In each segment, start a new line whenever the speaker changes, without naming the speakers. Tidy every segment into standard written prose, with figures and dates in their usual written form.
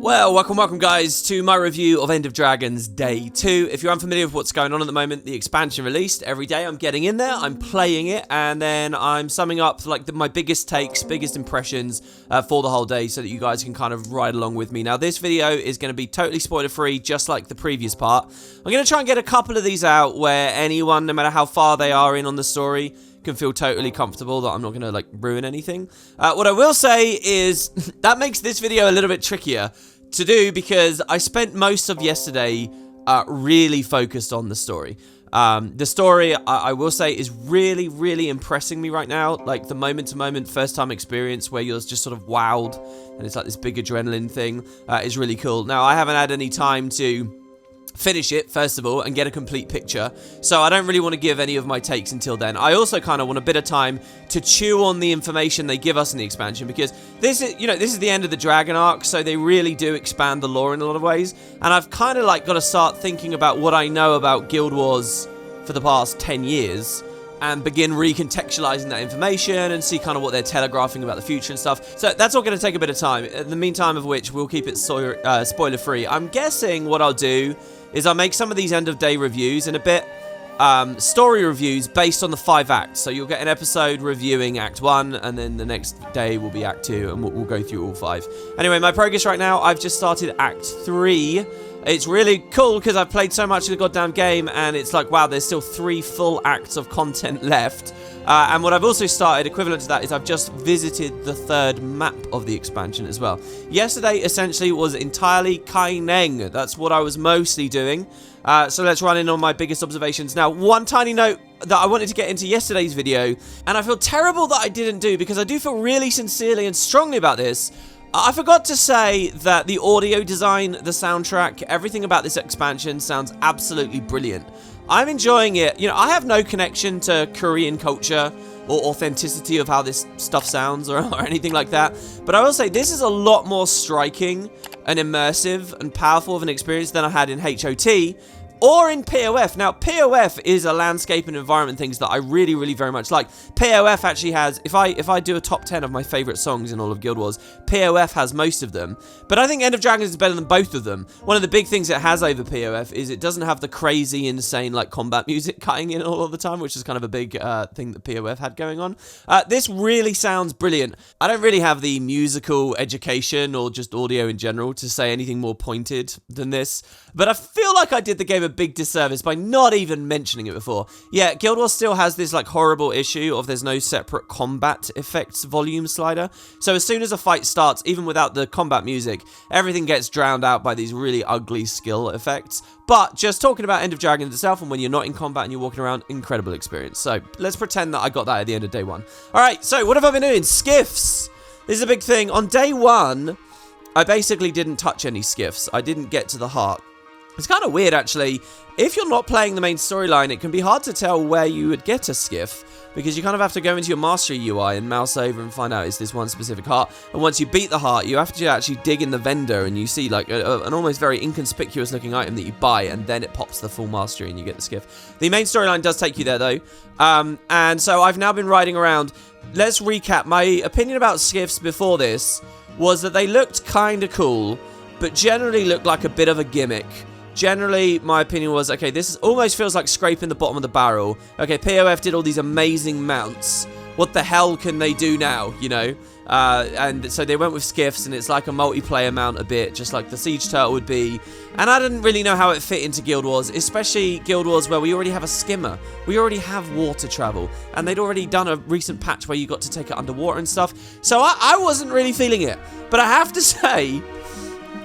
Well, welcome guys to my review of End of Dragons Day 2. If you're unfamiliar with what's going on at the moment, the expansion released. Every day I'm getting in there, I'm playing it, and then I'm summing up like my biggest takes, biggest impressions for the whole day so that you guys can kind of ride along with me. Now, this video is going to be totally spoiler-free, just like the previous part. I'm going to try and get a couple of these out where anyone, no matter how far they are in on the story, can feel totally comfortable that I'm not going to like ruin anything. What I will say is that makes this video a little bit trickier to do because I spent most of yesterday really focused on the story. The story, I will say, is really impressing me right now. Like the moment-to-moment first-time experience where you're just sort of wowed and it's like this big adrenaline thing is really cool. Now, I haven't had any time to finish it, first of all, and get a complete picture. So I don't really want to give any of my takes until then. I also kind of want a bit of time to chew on the information they give us in the expansion, because this is, this is the end of the Dragon arc, so they really do expand the lore in a lot of ways. And I've kind of like got to start thinking about what I know about Guild Wars for the past 10 years and begin recontextualizing that information and see kind of what they're telegraphing about the future and stuff. So that's all going to take a bit of time. In the meantime of which, we'll keep it spoiler-free. I'm guessing what I'll do is I'll make some of these end-of-day reviews and a bit story reviews based on the 5 acts. So you'll get an episode reviewing Act 1, and then the next day will be Act 2, and we'll go through all 5. Anyway, my progress right now, I've just started Act 3. It's really cool because I've played so much of the goddamn game, and it's like, wow, there's still 3 full acts of content left. And what I've also started, equivalent to that, is I've just visited the 3rd map of the expansion as well. Yesterday, essentially, was entirely Kaineng. That's what I was mostly doing. So let's run in on my biggest observations. Now, one tiny note that I wanted to get into yesterday's video, and I feel terrible that I didn't do, because I do feel really sincerely and strongly about this. I forgot to say that the audio design, the soundtrack, everything about this expansion sounds absolutely brilliant. I'm enjoying it. I have no connection to Korean culture or authenticity of how this stuff sounds or anything like that. But I will say this is a lot more striking and immersive and powerful of an experience than I had in HOT or in POF. Now, POF is a landscape and environment things that I really very much like. POF actually has, if I do a top 10 of my favorite songs in all of Guild Wars, POF has most of them. But I think End of Dragons is better than both of them. One of the big things it has over POF is it doesn't have the crazy, insane, like, combat music cutting in all of the time, which is kind of a big thing that POF had going on. This really sounds brilliant. I don't really have the musical education or just audio in general to say anything more pointed than this, but I feel like I did the game a big disservice by not even mentioning it before. Yeah, Guild Wars still has this like horrible issue of there's no separate combat effects volume slider. So as soon as a fight starts, even without the combat music, everything gets drowned out by these really ugly skill effects. But just talking about End of Dragons itself, and when you're not in combat and you're walking around, incredible experience. So let's pretend that I got that at the end of day 1. Alright, so what have I been doing? Skiffs! This is a big thing. On day 1, I basically didn't touch any skiffs. I didn't get to the heart. It's kind of weird, actually. If you're not playing the main storyline, it can be hard to tell where you would get a skiff, because you kind of have to go into your Mastery UI and mouse over and find out, is this one specific heart? And once you beat the heart, you have to actually dig in the vendor, and you see like an almost very inconspicuous looking item that you buy, and then it pops the full Mastery and you get the skiff. The main storyline does take you there, though. And so I've now been riding around. Let's recap. My opinion about skiffs before this was that they looked kind of cool, but generally looked like a bit of a gimmick. Generally, my opinion was, okay, this almost feels like scraping the bottom of the barrel. Okay, POF did all these amazing mounts. What the hell can they do now, And so they went with skiffs, and it's like a multiplayer mount a bit, just like the Siege Turtle would be. And I didn't really know how it fit into Guild Wars, especially Guild Wars where we already have a skimmer. We already have water travel, and they'd already done a recent patch where you got to take it underwater and stuff. So I wasn't really feeling it. But I have to say,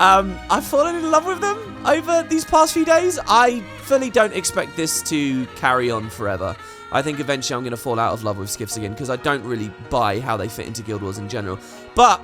I've fallen in love with them over these past few days. I fully don't expect this to carry on forever. I think eventually I'm going to fall out of love with skiffs again, because I don't really buy how they fit into Guild Wars in general. But,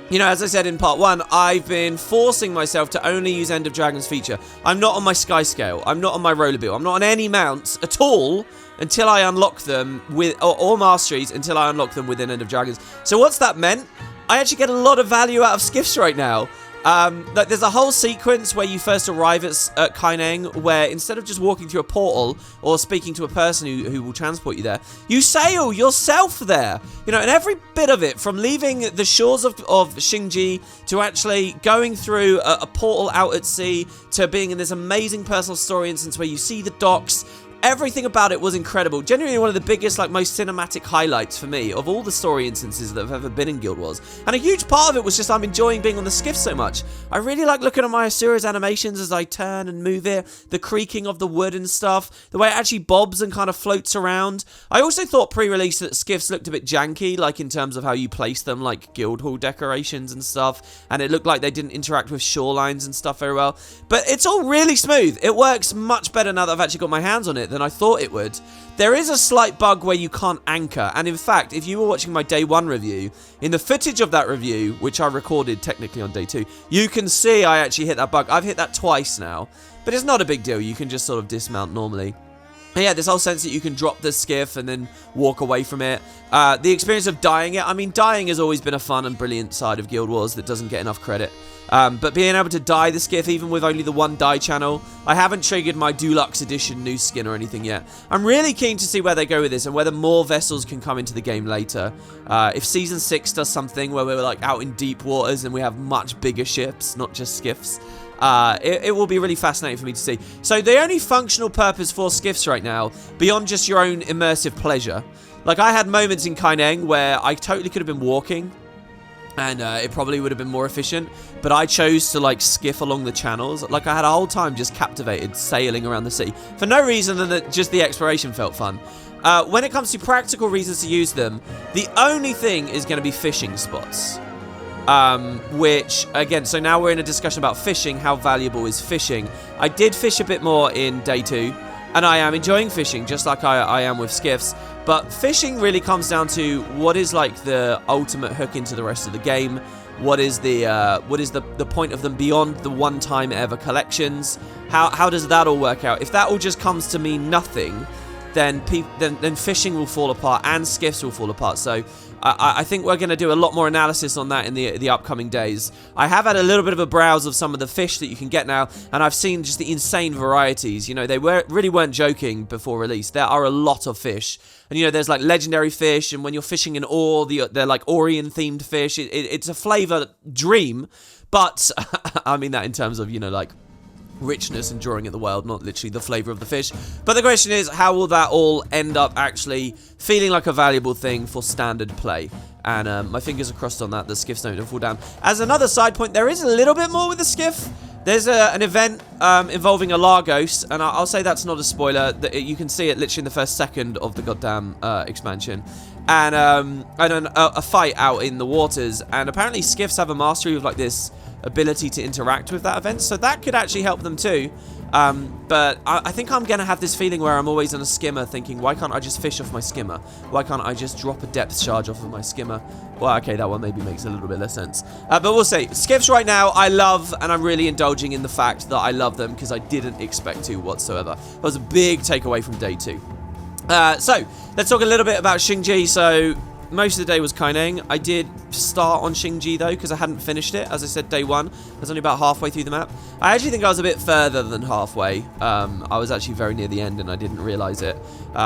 as I said in part 1, I've been forcing myself to only use End of Dragons feature. I'm not on my Sky Scale. I'm not on my Roller Bill. I'm not on any mounts at all until I unlock them with, or Masteries until I unlock them within End of Dragons. So what's that meant? I actually get a lot of value out of skiffs right now. Like there's a whole sequence where you first arrive at Kaineng, where instead of just walking through a portal or speaking to a person who will transport you there, you sail yourself there. You know, and every bit of it, from leaving the shores of Xingji to actually going through a portal out at sea to being in this amazing personal story instance where you see the docks. Everything about it was incredible. Genuinely one of the biggest, like, most cinematic highlights for me of all the story instances that have ever been in Guild Wars. And a huge part of it was just I'm enjoying being on the skiff so much. I really like looking at my Asura's animations as I turn and move it, the creaking of the wood and stuff, the way it actually bobs and kind of floats around. I also thought pre-release that skiffs looked a bit janky, like in terms of how you place them, like guild hall decorations and stuff, and it looked like they didn't interact with shorelines and stuff very well. But it's all really smooth. It works much better now that I've actually got my hands on it than I thought it would. There is a slight bug where you can't anchor, and in fact, if you were watching my day 1 review, in the footage of that review, which I recorded technically on day 2, you can see I actually hit that bug. I've hit that twice now, but it's not a big deal. You can just sort of dismount normally. And yeah, this whole sense that you can drop the skiff and then walk away from it. The experience of dying it. I mean, dying has always been a fun and brilliant side of Guild Wars that doesn't get enough credit. But being able to dye the skiff, even with only the one dye channel, I haven't triggered my Deluxe Edition new skin or anything yet. I'm really keen to see where they go with this and whether more vessels can come into the game later. If Season 6 does something where we're like out in deep waters and we have much bigger ships, not just skiffs, it will be really fascinating for me to see. So the only functional purpose for skiffs right now, beyond just your own immersive pleasure, like I had moments in Kaineng where I totally could have been walking, and it probably would have been more efficient, but I chose to like skiff along the channels. Like I had a whole time just captivated sailing around the sea for no reason than that just the exploration felt fun. When it comes to practical reasons to use them, the only thing is going to be fishing spots. Which, again, so now we're in a discussion about fishing. How valuable is fishing? I did fish a bit more in day 2, and I am enjoying fishing, just like I am with skiffs. But fishing really comes down to what is like the ultimate hook into the rest of the game. What is the point of them beyond the one-time ever collections? How does that all work out? If that all just comes to mean nothing, then fishing will fall apart and skiffs will fall apart. So I think we're going to do a lot more analysis on that in the upcoming days. I have had a little bit of a browse of some of the fish that you can get now, and I've seen just the insane varieties. You know, they really weren't joking before release. There are a lot of fish. And, you know, there's like legendary fish, and when you're fishing in ore, they're like Orion-themed fish. It's a flavor dream, but I mean that in terms of, you know, like richness and drawing at the world, not literally the flavor of the fish. But the question is, how will that all end up actually feeling like a valuable thing for standard play? And my fingers are crossed on that, the skiffs don't fall down. As another side point, there is a little bit more with the skiff. There's an event involving a Largos, and I'll say that's not a spoiler. You can see it literally in the first second of the goddamn expansion. And a fight out in the waters, and apparently skiffs have a mastery with like this ability to interact with that event, so that could actually help them too. But I think I'm going to have this feeling where I'm always on a skimmer thinking, why can't I just fish off my skimmer? Why can't I just drop a depth charge off of my skimmer? Well, okay, that one maybe makes a little bit less sense. But we'll see. Skiffs right now, I love, and I'm really indulging in the fact that I love them because I didn't expect to whatsoever. That was a big takeaway from day 2. So, let's talk a little bit about Xingji. So, most of the day was Kaineng. I did start on Xingji though, because I hadn't finished it. As I said, day 1. I was only about halfway through the map. I actually think I was a bit further than halfway. I was actually very near the end and I didn't realize it,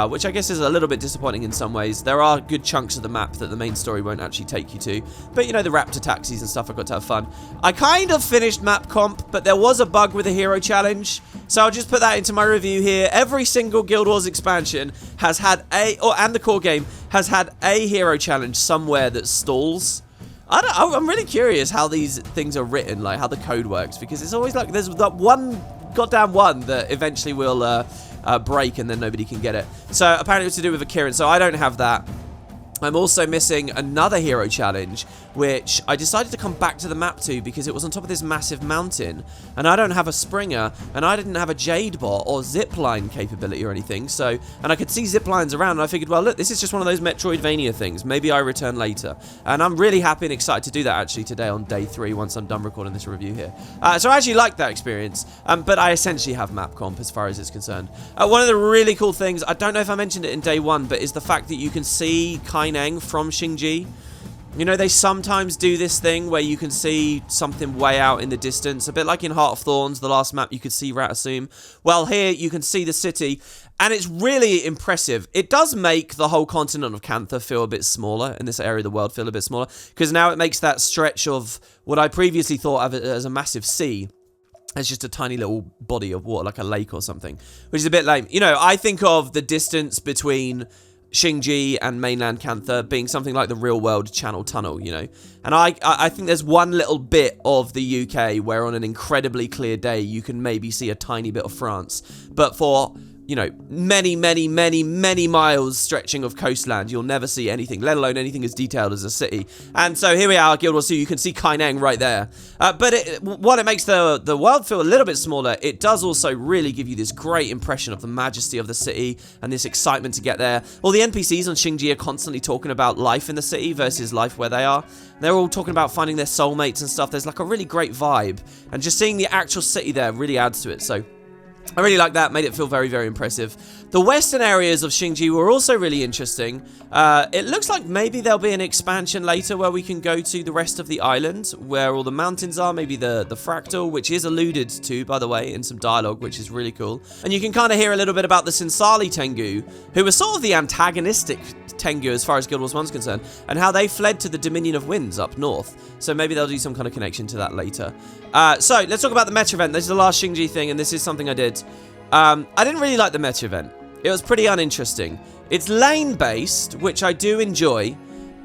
which I guess is a little bit disappointing in some ways. There are good chunks of the map that the main story won't actually take you to, but you know, the raptor taxis and stuff, I got to have fun. I kind of finished map comp, but there was a bug with a hero challenge, so I'll just put that into my review here. Every single Guild Wars expansion has had and the core game has had a hero challenge somewhere that stalls. I'm really curious how these things are written, like how the code works, because it's always like there's that one goddamn one that eventually will break and then nobody can get it. So apparently it's to do with a Kirin, so I don't have that. I'm also missing another hero challenge, which I decided to come back to the map to because it was on top of this massive mountain, and I don't have a Springer, and I didn't have a Jade bot or zipline capability or anything, so, and I could see ziplines around, and I figured, well, look, this is just one of those Metroidvania things. Maybe I return later. And I'm really happy and excited to do that, actually, today on day 3, once I'm done recording this review here. So I actually like that experience, but I essentially have map comp as far as it's concerned. One of the really cool things, I don't know if I mentioned it in day 1, but is the fact that you can see Kaineng from Xingji. You know, they sometimes do this thing where you can see something way out in the distance, a bit like in Heart of Thorns, the last map you could see Ratasum. Well, here you can see the city, and it's really impressive. It does make the whole continent of Cantha feel a bit smaller, and this area of the world feel a bit smaller, because now it makes that stretch of what I previously thought of as a massive sea as just a tiny little body of water, like a lake or something, which is a bit lame. You know, I think of the distance between Xingji and mainland Cantha being something like the real-world Channel Tunnel, you know. And I think there's one little bit of the UK where on an incredibly clear day you can maybe see a tiny bit of France. But for, you know, many, many, many, many miles stretching of coastland, you'll never see anything, let alone anything as detailed as a city. And so here we are, Guild Wars 2, you can see Kaineng right there. But while it makes the world feel a little bit smaller, it does also really give you this great impression of the majesty of the city and this excitement to get there. All the NPCs on Xingji are constantly talking about life in the city versus life where they are. They're all talking about finding their soulmates and stuff. There's like a really great vibe. And just seeing the actual city there really adds to it. So I really like that, made it feel very, very impressive. The western areas of Xingji were also really interesting. It looks like maybe there'll be an expansion later where we can go to the rest of the island, where all the mountains are, maybe the fractal, which is alluded to, by the way, in some dialogue, which is really cool. And you can kind of hear a little bit about the Sinsali Tengu, who were sort of the antagonistic Tengu as far as Guild Wars 1's concerned, and how they fled to the Dominion of Winds up north. So maybe they'll do some kind of connection to that later. So let's talk about the Meta event. This is the last Xingji thing, and this is something I did. I didn't really like the Meta event. It was pretty uninteresting. It's lane-based, which I do enjoy.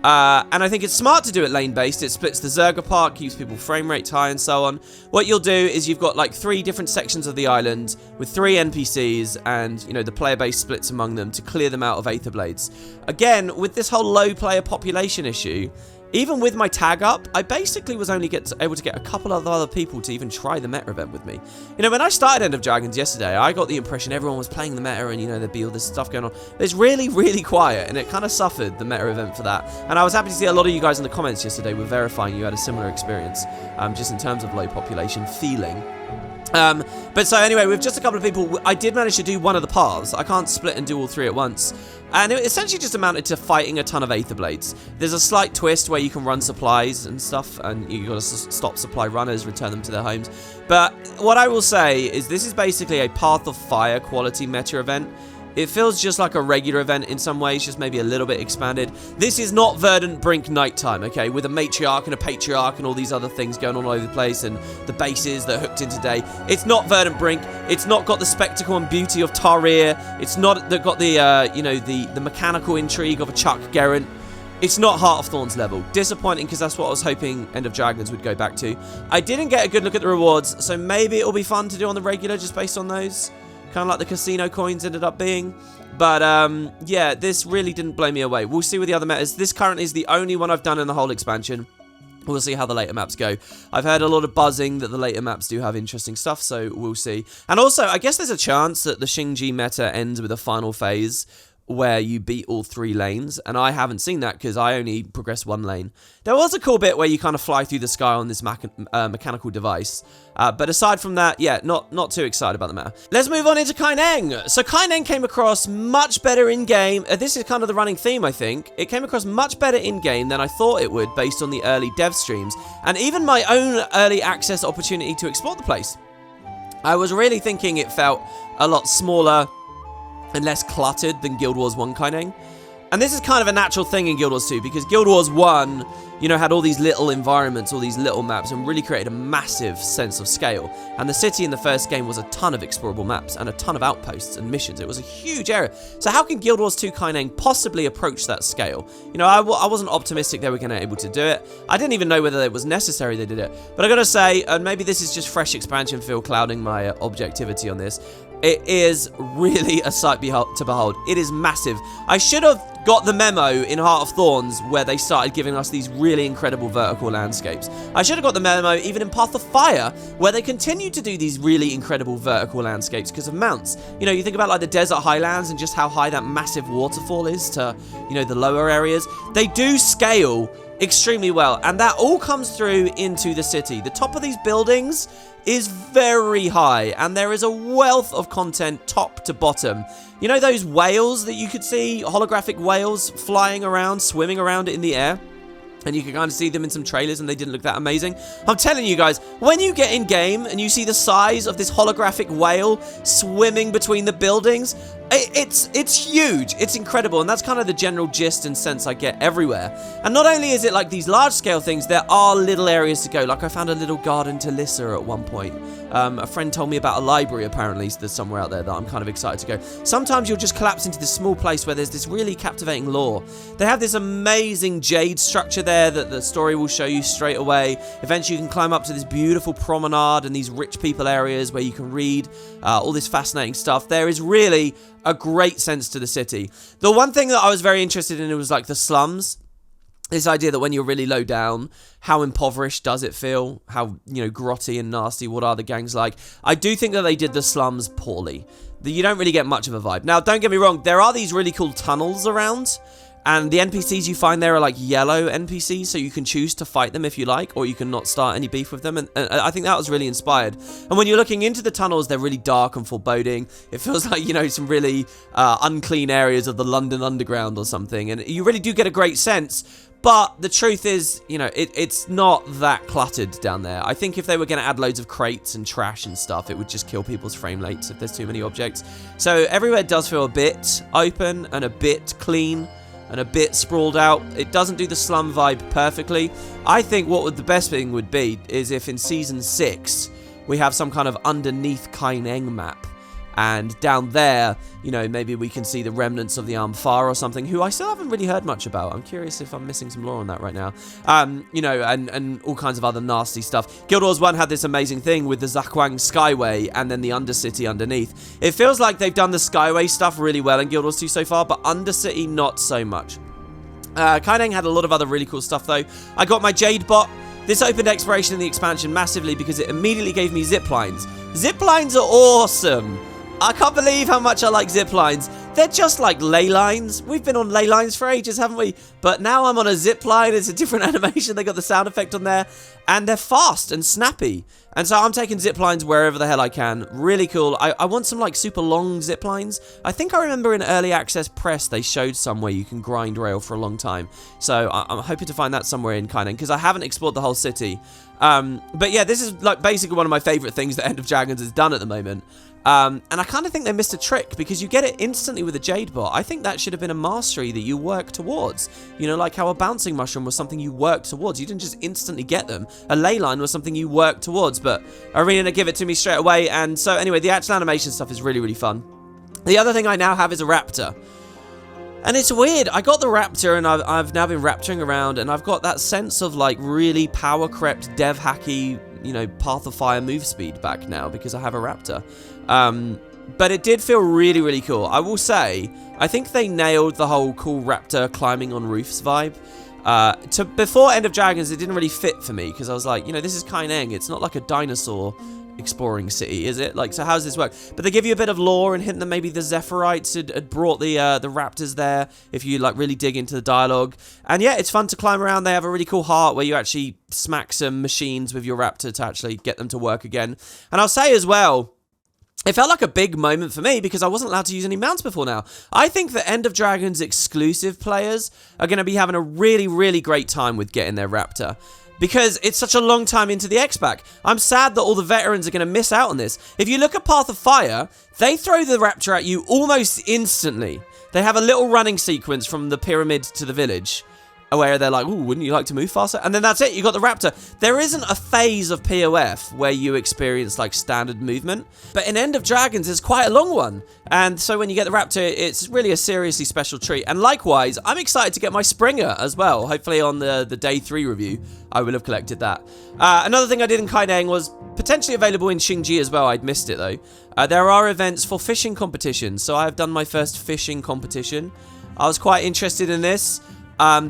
And I think it's smart to do it lane-based. It splits the Zerg apart, keeps people frame rates high and so on. What you'll do is you've got like 3 different sections of the island with 3 NPCs and, you know, the player base splits among them to clear them out of Aether Blades. Again, with this whole low player population issue, even with my tag up, I basically was only able to get a couple of other people to even try the meta event with me. You know, when I started End of Dragons yesterday, I got the impression everyone was playing the meta and, you know, there'd be all this stuff going on. It's really, really quiet, and it kind of suffered, the meta event, for that. And I was happy to see a lot of you guys in the comments yesterday were verifying you had a similar experience, just in terms of low population feeling. But so anyway, with just a couple of people, I did manage to do one of the paths. I can't split and do all 3 at once. And it essentially just amounted to fighting a ton of Aether Blades. There's a slight twist where you can run supplies and stuff, and you gotta stop supply runners, return them to their homes. But what I will say is this is basically a Path of Fire quality meta event. It feels just like a regular event in some ways, just maybe a little bit expanded. This is not Verdant Brink Nighttime, okay? With a Matriarch and a Patriarch and all these other things going on all over the place and the bases that are hooked in today. It's not Verdant Brink. It's not got the spectacle and beauty of Tarir. It's not got the, you know, the mechanical intrigue of a Chuck Gerrant. It's not Heart of Thorns level. Disappointing, because that's what I was hoping End of Dragons would go back to. I didn't get a good look at the rewards, so maybe it'll be fun to do on the regular just based on those. Kind of like the casino coins ended up being. But, yeah, this really didn't blow me away. We'll see with the other metas. This currently is the only one I've done in the whole expansion. We'll see how the later maps go. I've heard a lot of buzzing that the later maps do have interesting stuff, so we'll see. And also, I guess there's a chance that the Xingji meta ends with a final phase where you beat all 3 lanes, and I haven't seen that because I only progressed 1 lane. There was a cool bit where you kind of fly through the sky on this mechanical device, but aside from that, yeah, not too excited about the meta. Let's move on into Kaineng. So Kaineng came across much better in-game. This is kind of the running theme, I think. It came across much better in-game than I thought it would based on the early dev streams, and even my own early access opportunity to explore the place. I was really thinking it felt a lot smaller and less cluttered than Guild Wars 1 Kaineng. And this is kind of a natural thing in Guild Wars 2, because Guild Wars 1, you know, had all these little environments, all these little maps, and really created a massive sense of scale. And the city in the first game was a ton of explorable maps, and a ton of outposts and missions. It was a huge area. So how can Guild Wars 2 Kaineng possibly approach that scale? You know, I wasn't optimistic they were going to be able to do it. I didn't even know whether it was necessary they did it. But I gotta say, and maybe this is just fresh expansion feel clouding my objectivity on this, it is really a sight to behold. It is massive. I should have got the memo in Heart of Thorns where they started giving us these really incredible vertical landscapes. I should have got the memo even in Path of Fire where they continue to do these really incredible vertical landscapes because of mounts. You know, you think about like the desert highlands and just how high that massive waterfall is to, you know, the lower areas. They do scale extremely well, and that all comes through into the city. The top of these buildings is very high, and there is a wealth of content top to bottom. You know those whales that you could see, holographic whales flying around, swimming around in the air? And you can kind of see them in some trailers, and they didn't look that amazing. I'm telling you guys, when you get in game and you see the size of this holographic whale swimming between the buildings, it's huge. It's incredible, and that's kind of the general gist and sense I get everywhere. And not only is it like these large-scale things, there are little areas to go. Like I found a little garden to Lissa at one point. A friend told me about a library, apparently, so there's somewhere out there that I'm kind of excited to go. Sometimes you'll just collapse into this small place where there's this really captivating lore. They have this amazing jade structure there that the story will show you straight away. Eventually, you can climb up to this beautiful promenade and these rich people areas where you can read all this fascinating stuff. There is really a great sense to the city. The one thing that I was very interested in was like the slums. This idea that when you're really low down, how impoverished does it feel? How, you know, grotty and nasty, what are the gangs like? I do think that they did the slums poorly. You don't really get much of a vibe. Now, don't get me wrong, there are these really cool tunnels around, and the NPCs you find there are like yellow NPCs, so you can choose to fight them if you like, or you can not start any beef with them, and I think that was really inspired. And when you're looking into the tunnels, they're really dark and foreboding. It feels like, you know, some really unclean areas of the London Underground or something, and you really do get a great sense. But the truth is, you know, it's not that cluttered down there. I think if they were going to add loads of crates and trash and stuff, it would just kill people's frame rates if there's too many objects. So everywhere does feel a bit open and a bit clean and a bit sprawled out. It doesn't do the slum vibe perfectly. I think the best thing would be is if in Season 6 we have some kind of underneath Kaineng map. And down there, you know, maybe we can see the remnants of the Amphar or something, who I still haven't really heard much about. I'm curious if I'm missing some lore on that right now. You know, and all kinds of other nasty stuff. Guild Wars 1 had this amazing thing with the Zakwang Skyway and then the Undercity underneath. It feels like they've done the Skyway stuff really well in Guild Wars 2 so far, but Undercity not so much. Kaineng had a lot of other really cool stuff though. I got my Jade Bot. This opened exploration in the expansion massively because it immediately gave me zip lines. Zip lines are awesome. I can't believe how much I like zip lines. They're just like ley lines. We've been on ley lines for ages, haven't we? But now I'm on a zip line. It's a different animation. They got the sound effect on there. And they're fast and snappy. And so I'm taking zip lines wherever the hell I can. Really cool. I want some like super long zip lines. I think I remember in Early Access Press they showed some where you can grind rail for a long time. So I'm hoping to find that somewhere in Kaineng because I haven't explored the whole city. But yeah, this is like basically one of my favorite things that End of Dragons has done at the moment. And I kind of think they missed a trick because you get it instantly with a Jade Bot. I think that should have been a mastery that you work towards. You know, like how a bouncing mushroom was something you worked towards. You didn't just instantly get them. A ley line was something you worked towards, but Arena give it to me straight away. And so anyway, the actual animation stuff is really, really fun. The other thing I now have is a raptor. And it's weird. I got the raptor and I've now been raptoring around and I've got that sense of like really power crept dev hacky, you know, Path of Fire move speed back now because I have a raptor. But it did feel really, really cool. I will say, I think they nailed the whole cool raptor climbing on roofs vibe. Before End of Dragons, it didn't really fit for me because I was like, you know, this is Kaineng. It's not like a dinosaur exploring city, is it? Like, so how does this work? But they give you a bit of lore and hint that maybe the Zephyrhites had brought the raptors there if you like really dig into the dialogue. And yeah, it's fun to climb around. They have a really cool heart where you actually smack some machines with your raptor to actually get them to work again. And I'll say as well, it felt like a big moment for me because I wasn't allowed to use any mounts before now. I think that End of Dragons exclusive players are going to be having a really, really great time with getting their raptor. Because it's such a long time into the X-Pack. I'm sad that all the veterans are going to miss out on this. If you look at Path of Fire, they throw the raptor at you almost instantly. They have a little running sequence from the pyramid to the village where they're like, ooh, wouldn't you like to move faster? And then that's it, you got the raptor. There isn't a phase of POF where you experience like standard movement, but in End of Dragons is quite a long one. And so when you get the raptor, it's really a seriously special treat. And likewise, I'm excited to get my Springer as well. Hopefully on the day 3 review, I will have collected that. Another thing I did in Kaineng was potentially available in Xingji as well. I'd missed it though. There are events for fishing competitions. So I have done my first fishing competition. I was quite interested in this.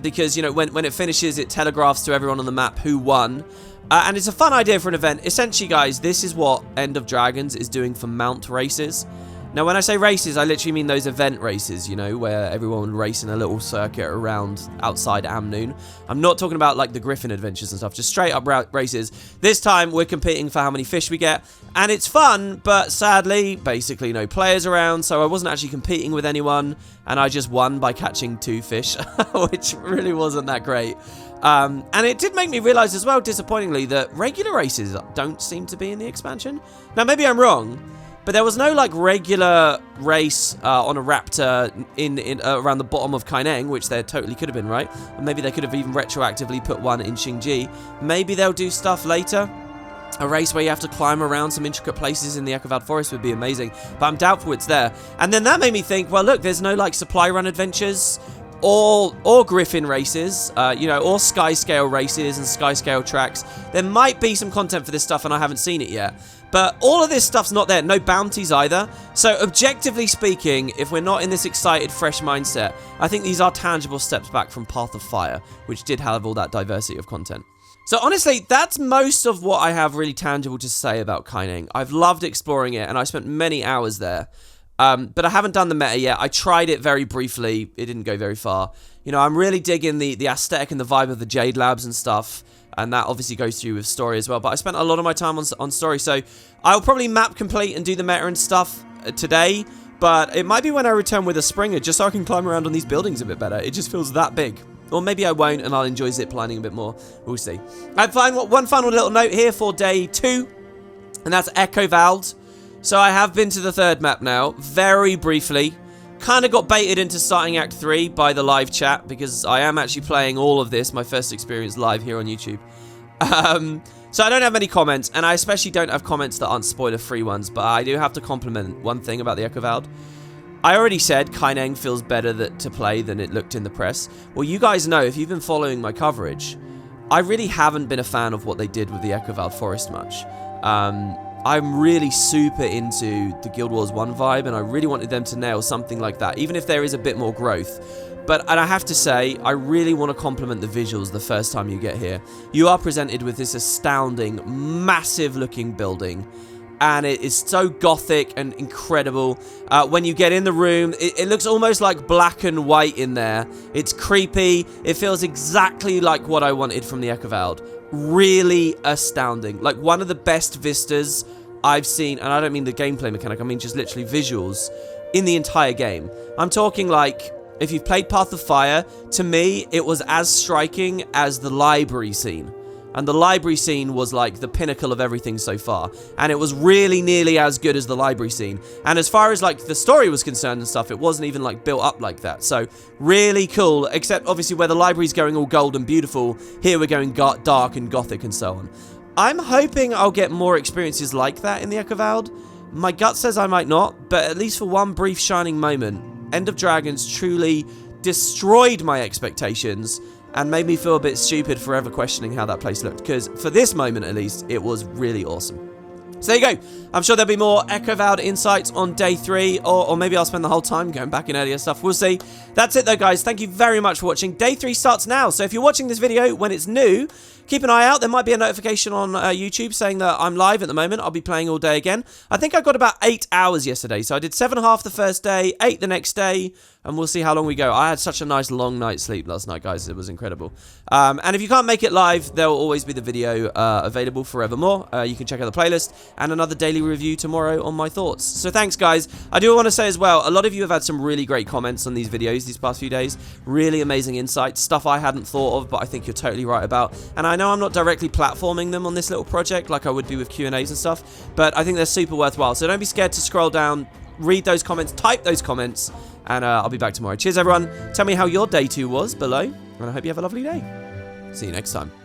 Because, you know, when it finishes, it telegraphs to everyone on the map who won. And it's a fun idea for an event. Essentially, guys, this is what End of Dragons is doing for mount races. Now, when I say races, I literally mean those event races, you know, where everyone would race in a little circuit around outside Amnoon. I'm not talking about, like, the Griffin adventures and stuff, just straight up races. This time, we're competing for how many fish we get, and it's fun, but sadly, basically no players around, so I wasn't actually competing with anyone, and I just won by catching 2 fish, which really wasn't that great. And it did make me realize as well, disappointingly, that regular races don't seem to be in the expansion. Now, maybe I'm wrong, but there was no like regular race on a raptor in around the bottom of Kaineng, which there totally could have been, right? And maybe they could have even retroactively put one in Xingji. Maybe they'll do stuff later. A race where you have to climb around some intricate places in the Echovald Forest would be amazing, but I'm doubtful it's there. And then that made me think, well, look, there's no like supply run adventures or Griffin races, you know, or Sky Scale races and Sky Scale tracks. There might be some content for this stuff and I haven't seen it yet. But all of this stuff's not there. No bounties either. So objectively speaking, if we're not in this excited, fresh mindset, I think these are tangible steps back from Path of Fire, which did have all that diversity of content. So honestly, that's most of what I have really tangible to say about Kaineng. I've loved exploring it and I spent many hours there. But I haven't done the meta yet. I tried it very briefly. It didn't go very far. You know, I'm really digging the aesthetic and the vibe of the Jade Labs and stuff. And that obviously goes through with story as well. But I spent a lot of my time on story. So I'll probably map complete and do the meta and stuff today. But it might be when I return with a Springer, just so I can climb around on these buildings a bit better. It just feels that big. Or maybe I won't and I'll enjoy ziplining a bit more. We'll see. I find one final little note here for day 2. And that's Echovald. So I have been to the 3rd map now, very briefly. Kind of got baited into starting Act 3 by the live chat, because I am actually playing all of this, my first experience live here on YouTube. So I don't have many comments, and I especially don't have comments that aren't spoiler-free ones, but I do have to compliment one thing about the Echovald. I already said Kaineng feels better to play than it looked in the press. Well, you guys know, if you've been following my coverage, I really haven't been a fan of what they did with the Echovald Forest much. I'm really super into the Guild Wars 1 vibe, and I really wanted them to nail something like that, even if there is a bit more growth. And I have to say, I really want to compliment the visuals the first time you get here. You are presented with this astounding, massive-looking building, and it is so gothic and incredible. When you get in the room, it looks almost like black and white in there. It's creepy. It feels exactly like what I wanted from the Echovald. Really astounding. Like one of the best vistas I've seen, and I don't mean the gameplay mechanic, I mean just literally visuals in the entire game. I'm talking like, if you've played Path of Fire, to me, it was as striking as the library scene. And the library scene was like the pinnacle of everything so far. And it was really nearly as good as the library scene. And as far as like the story was concerned and stuff, it wasn't even like built up like that. So really cool, except obviously where the library's going all gold and beautiful, here we're going dark and gothic and so on. I'm hoping I'll get more experiences like that in the Echovald. My gut says I might not, but at least for one brief shining moment, End of Dragons truly destroyed my expectations and made me feel a bit stupid forever questioning how that place looked. Because for this moment, at least, it was really awesome. So there you go. I'm sure there'll be more Echovald insights on day 3, or maybe I'll spend the whole time going back in earlier stuff. We'll see. That's it though, guys. Thank you very much for watching. Day 3 starts now. So if you're watching this video when it's new, keep an eye out. There might be a notification on YouTube saying that I'm live at the moment. I'll be playing all day again. I think I got about 8 hours yesterday. So I did 7.5 the first day, 8 the next day, and we'll see how long we go. I had such a nice long night's sleep last night, guys. It was incredible. And if you can't make it live, there will always be the video available forevermore. You can check out the playlist and another daily review tomorrow on my thoughts. So thanks, guys. I do want to say as well, a lot of you have had some really great comments on these videos these past few days. Really amazing insights, stuff I hadn't thought of, but I think you're totally right about. And I know I'm not directly platforming them on this little project like I would be with Q&As and stuff, but I think they're super worthwhile. So don't be scared to scroll down, read those comments, type those comments, and I'll be back tomorrow. Cheers, everyone. Tell me how your day 2 was below, and I hope you have a lovely day. See you next time.